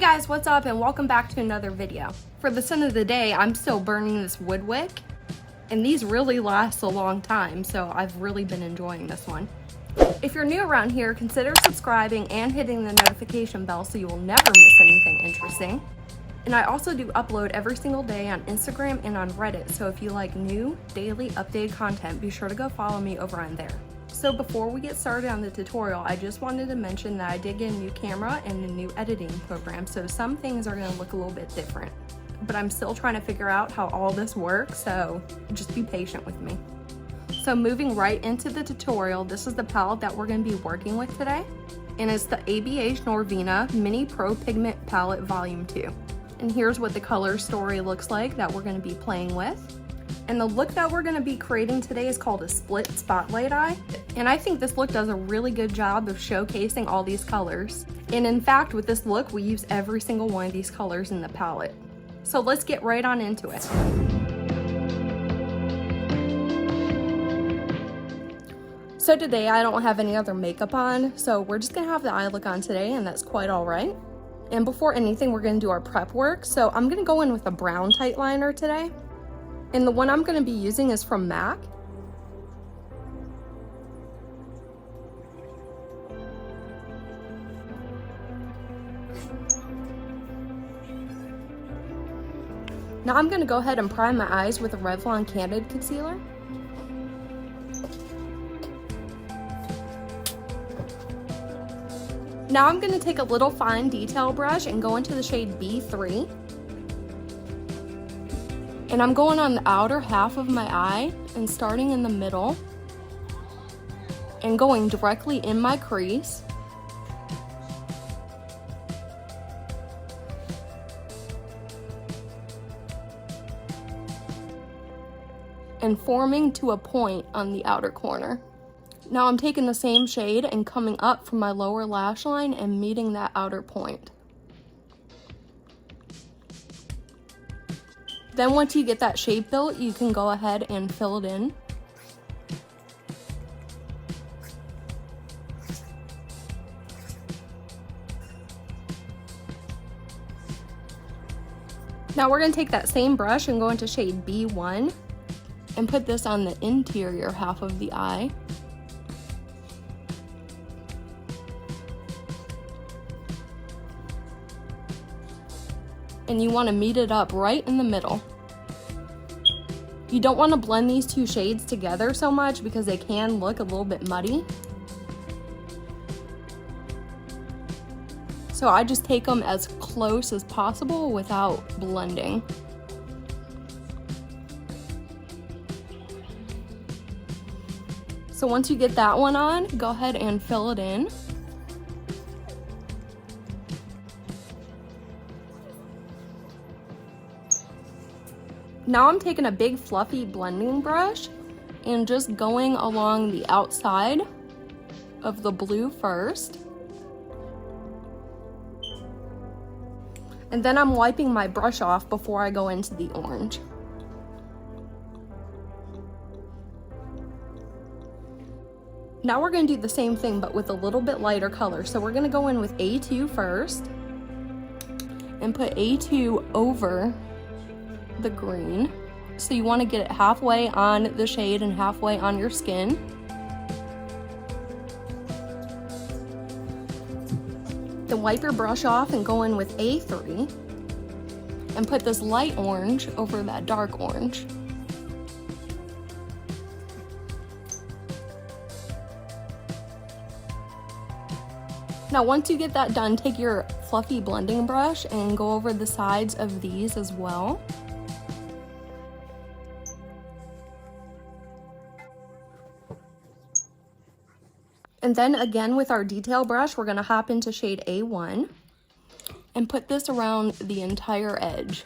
guys, what's up and welcome back to another video. For the scent of the day, I'm still burning this wood wick, and these really last a long time, so I've really been enjoying this one. If you're new around here, consider subscribing and hitting the notification bell so you will never miss anything interesting. And I also do upload every single day on Instagram and on Reddit, so if you like new, daily updated content, be sure to go follow me over on there. So before we get started on the tutorial, I just wanted to mention that I did get a new camera and a new editing program, so some things are going to look a little bit different. But I'm still trying to figure out how all this works, so just be patient with me. So moving right into the tutorial, this is the palette that we're going to be working with today, and it's the ABH Norvina Mini Pro Pigment Palette Volume 2. And here's what the color story looks like that we're going to be playing with. And the look that we're going to be creating today is called a split spotlight eye. And I think this look does a really good job of showcasing all these colors. And in fact, with this look, we use every single one of these colors in the palette. So let's get right on into it. So today I don't have any other makeup on, so we're just going to have the eye look on today, and that's quite all right. And before anything, we're going to do our prep work. So I'm going to go in with a brown tight liner today. And the one I'm going to be using is from MAC. Now I'm going to go ahead and prime my eyes with a Revlon Candid Concealer. Now I'm going to take a little fine detail brush and go into the shade B3. And I'm going on the outer half of my eye and starting in the middle and going directly in my crease. And forming to a point on the outer corner. Now I'm taking the same shade and coming up from my lower lash line and meeting that outer point. Then once you get that shape built, you can go ahead and fill it in. Now we're going to take that same brush and go into shade B1 and put this on the interior half of the eye. And you want to meet it up right in the middle. You don't want to blend these two shades together so much because they can look a little bit muddy. So I just take them as close as possible without blending. So once you get that one on, go ahead and fill it in. Now I'm taking a big fluffy blending brush and just going along the outside of the blue first. And then I'm wiping my brush off before I go into the orange. Now we're going to do the same thing but with a little bit lighter color. So we're going to go in with A2 first and put A2 over the green. So you want to get it halfway on the shade and halfway on your skin. Then wipe your brush off and go in with A3 and put this light orange over that dark orange. Now once you get that done, take your fluffy blending brush and go over the sides of these as well. And then again with our detail brush, we're going to hop into shade A1 and put this around the entire edge.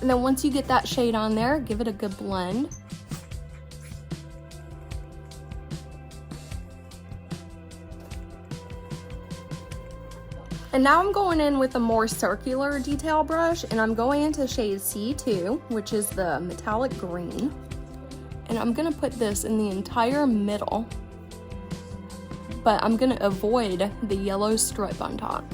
And then once you get that shade on there, give it a good blend. And now I'm going in with a more circular detail brush, and I'm going into shade C2, which is the metallic green. And I'm gonna put this in the entire middle, but I'm gonna avoid the yellow stripe on top.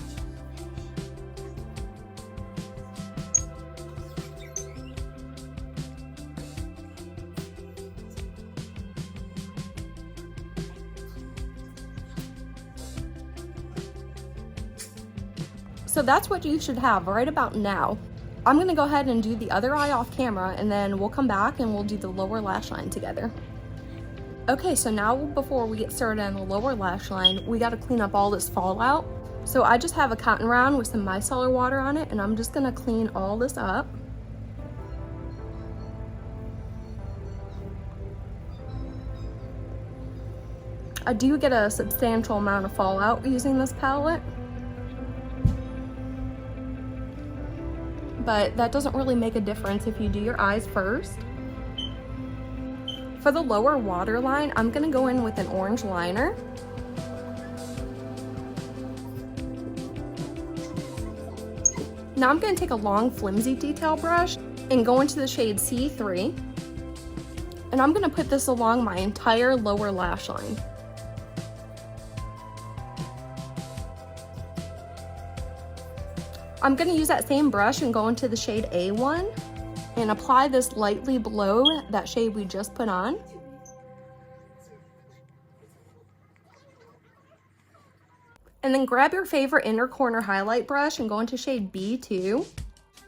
So that's what you should have right about now. I'm gonna go ahead and do the other eye off camera, and then we'll come back and we'll do the lower lash line together. Okay, so now before we get started on the lower lash line, we gotta clean up all this fallout. So I just have a cotton round with some micellar water on it, and I'm just gonna clean all this up. I do get a substantial amount of fallout using this palette, but that doesn't really make a difference if you do your eyes first. For the lower waterline, I'm gonna go in with an orange liner. Now I'm gonna take a long flimsy detail brush and go into the shade C3. And I'm gonna put this along my entire lower lash line. I'm gonna use that same brush and go into the shade A1 and apply this lightly below that shade we just put on. And then grab your favorite inner corner highlight brush and go into shade B2.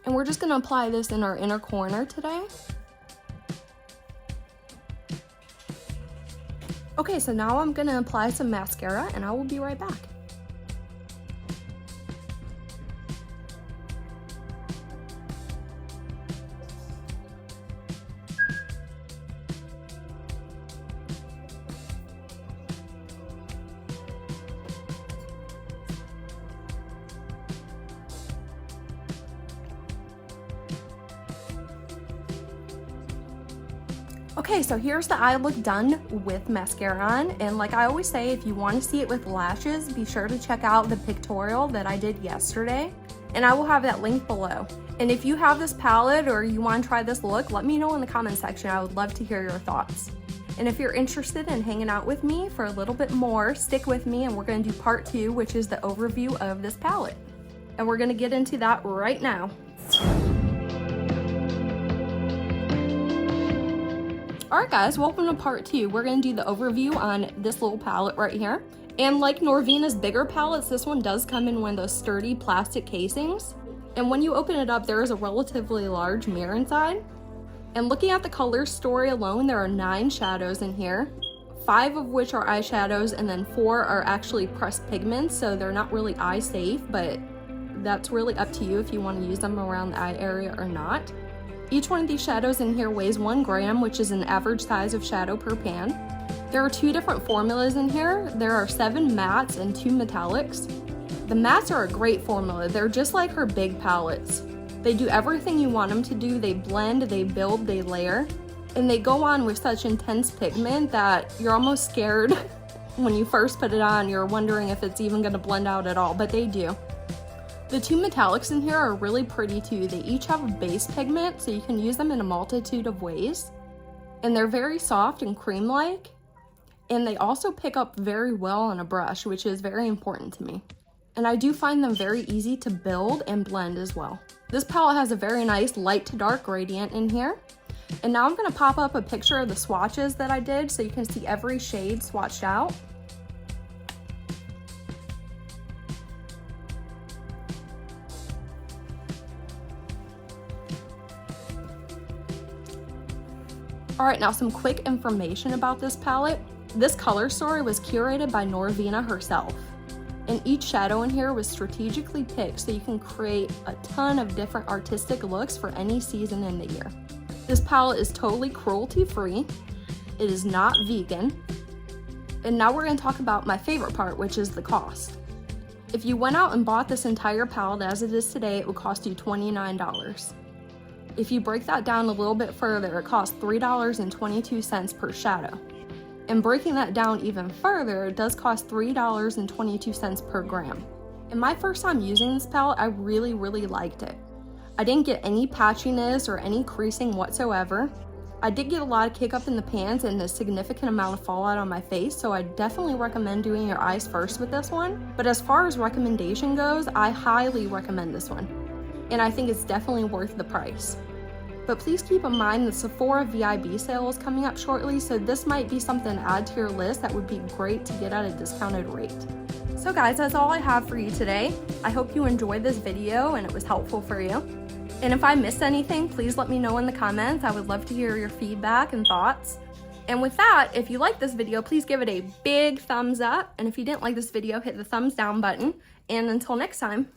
And we're just gonna apply this in our inner corner today. Okay, so now I'm gonna apply some mascara and I will be right back. Okay, so here's the eye look done with mascara on, and like I always say, if you want to see it with lashes, be sure to check out the pictorial that I did yesterday, and I will have that link below. And if you have this palette or you want to try this look, let me know in the comment section. I would love to hear your thoughts. And if you're interested in hanging out with me for a little bit more, stick with me and we're going to do part 2, which is the overview of this palette. And we're going to get into that right now. Alright guys, welcome to part 2. We're going to do the overview on this little palette right here. And like Norvina's bigger palettes, this one does come in one of those sturdy plastic casings. And when you open it up, there is a relatively large mirror inside. And looking at the color story alone, there are 9 shadows in here. 5 of which are eyeshadows, and then 4 are actually pressed pigments, so they're not really eye safe, but that's really up to you if you want to use them around the eye area or not. Each one of these shadows in here weighs 1 gram, which is an average size of shadow per pan. There are 2 different formulas in here. There are 7 mattes and 2 metallics. The mattes are a great formula. They're just like her big palettes. They do everything you want them to do. They blend, they build, they layer, and they go on with such intense pigment that you're almost scared when you first put it on. You're wondering if it's even going to blend out at all, but they do. The 2 metallics in here are really pretty too. They each have a base pigment, so you can use them in a multitude of ways. And they're very soft and cream-like. And they also pick up very well on a brush, which is very important to me. And I do find them very easy to build and blend as well. This palette has a very nice light to dark gradient in here. And now I'm going to pop up a picture of the swatches that I did so you can see every shade swatched out. Alright, now some quick information about this palette. This color story was curated by Norvina herself. And each shadow in here was strategically picked so you can create a ton of different artistic looks for any season in the year. This palette is totally cruelty-free. It is not vegan. And now we're going to talk about my favorite part, which is the cost. If you went out and bought this entire palette as it is today, it would cost you $29. If you break that down a little bit further, it costs $3.22 per shadow. And breaking that down even further, it does cost $3.22 per gram. And my first time using this palette, I really liked it. I didn't get any patchiness or any creasing whatsoever. I did get a lot of kick up in the pans and a significant amount of fallout on my face, so I definitely recommend doing your eyes first with this one. But as far as recommendation goes, I highly recommend this one. And I think it's definitely worth the price. But please keep in mind the Sephora VIB sale is coming up shortly, so this might be something to add to your list that would be great to get at a discounted rate. So guys, that's all I have for you today. I hope you enjoyed this video and it was helpful for you. And if I missed anything, please let me know in the comments. I would love to hear your feedback and thoughts. And with that, if you like this video, please give it a big thumbs up. And if you didn't like this video, hit the thumbs down button. And until next time.